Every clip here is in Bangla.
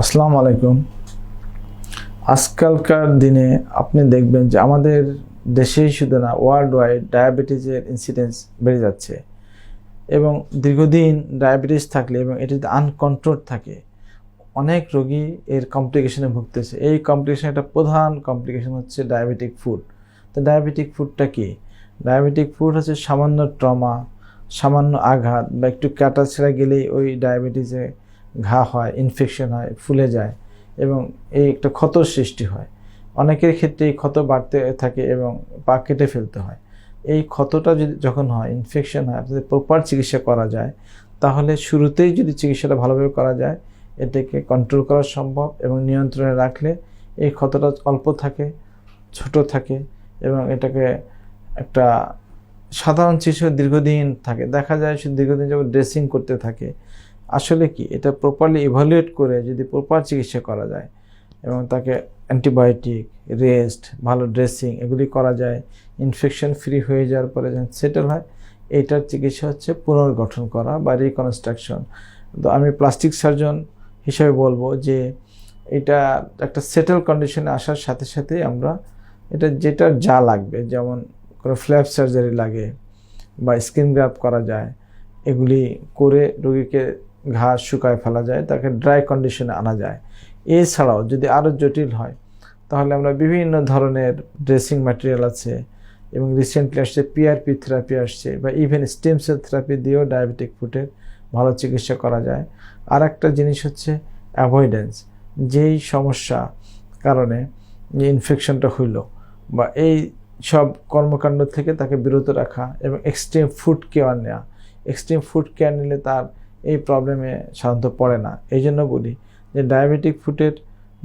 আসসালামু আলাইকুম। আজকালকার দিনে আপনি দেখবেন যে আমাদের দেশেই শুধু না, ওয়ার্ল্ড ওয়াইড ডায়াবেটিসের ইনসিডেন্স বেড়ে যাচ্ছে এবং দীর্ঘদিন ডায়াবেটিস থাকলে এবং এটি যদি আনকন্ট্রোল থাকে, অনেক রোগী এর কমপ্লিকেশনে ভুগতেছে। এই কমপ্লিকেশন একটা প্রধান কমপ্লিকেশন হচ্ছে ডায়াবেটিক ফুড। তো ডায়াবেটিক ফুডটা কি? ডায়াবেটিক ফুড হচ্ছে সামান্য ট্রমা, সামান্য আঘাত বা একটু কাটা ছেঁড়া গেলেই ওই ডায়াবেটিসে ঘা হয়, ইনফেকশন হয়, ফুলে যায় এবং এই একটা ক্ষতর সৃষ্টি হয়। অনেকের ক্ষেত্রে এই ক্ষত বাড়তে থাকে এবং পা কেটে ফেলতে হয়। এই ক্ষতটা যখন হয়, ইনফেকশন হয়, যদি প্রপার চিকিৎসা করা যায়, তাহলে শুরুতেই যদি চিকিৎসাটা ভালোভাবে করা যায়, এটাকে কন্ট্রোল করা সম্ভব এবং নিয়ন্ত্রণে রাখলে এই ক্ষতটা অল্প থাকে, ছোট থাকে এবং এটাকে একটা সাধারণ চিকিৎসা দীর্ঘদিন থাকে। দেখা যায় সে দীর্ঘদিন যখন ড্রেসিং করতে থাকে। আসলে কি, এটা প্রপারলি ইভ্যালুয়েট করে যদি প্রপার চিকিৎসা করা যায় এবং তাকে অ্যান্টিবায়োটিক, রেস্ট, ভালো ড্রেসিং এগুলি করা যায়, ইনফেকশন ফ্রি হয়ে যাওয়ার পরে যখন সেটেল হয়, এইটার চিকিৎসা হচ্ছে পুনর্গঠন করা বা রিকনস্ট্রাকশন। তো আমি প্লাস্টিক সার্জন হিসেবে বলবো যে এটা একটা সেটেল কন্ডিশনে আসার সাথে সাথেই আমরা এটা যেটা যা লাগবে, যেমন কোনো ফ্ল্যাপ সার্জারি লাগে বা স্কিন গ্রাফট করা যায়, এগুলি করে রোগীকে ঘা শুকায় ফেলা যায়, তাকে ড্রাই কন্ডিশনে আনা যায়। এছাড়াও যদি আরও জটিল হয়, তাহলে আমরা বিভিন্ন ধরনের ড্রেসিং ম্যাটেরিয়াল আছে এবং রিসেন্টলি আসছে পিআরপি থেরাপি আসছে বা ইভেন স্টেম সেল থেরাপি দিয়েও ডায়াবেটিক ফুটের ভালো চিকিৎসা করা যায়। আর একটা জিনিস হচ্ছে অ্যাভয়েডেন্স, যেই সমস্যা কারণে যে ইনফেকশনটা হইল বা এই সব কর্মকাণ্ড থেকে তাকে বিরত রাখা এবং এক্সট্রিম ফুড কেয়ার নেওয়া। এক্সট্রিম ফুড কেয়ার নিলে তার এই প্রবলেমে সাধারণত পড়ে না। এই জন্য বলি যে ডায়াবেটিক ফুটের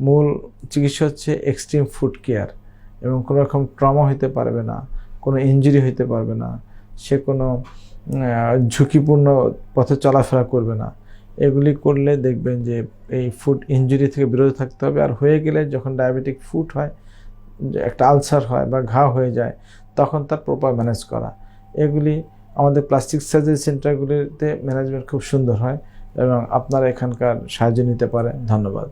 মূল চিকিৎসা হচ্ছে এক্সট্রিম ফুড কেয়ার এবং কোনো রকম ট্রমা হইতে পারবে না, কোনো ইনজুরি হইতে পারবে না, সে কোনো ঝুঁকিপূর্ণ পথে চলাফেরা করবে না। এগুলি করলে দেখবেন যে এই ফুড ইনজুরি থেকে বিরত থাকতে হবে। আর হয়ে গেলে যখন ডায়াবেটিক ফুড হয়, একটা আলসার হয় বা ঘা হয়ে যায়, তখন তার প্রপার ম্যানেজ করা। এগুলি আমাদের প্লাস্টিক সার্জারি সেন্টারগুলিতে ম্যানেজমেন্ট খুব সুন্দর হয় এবং আপনারা এখানকার সাহায্য নিতে পারেন। ধন্যবাদ।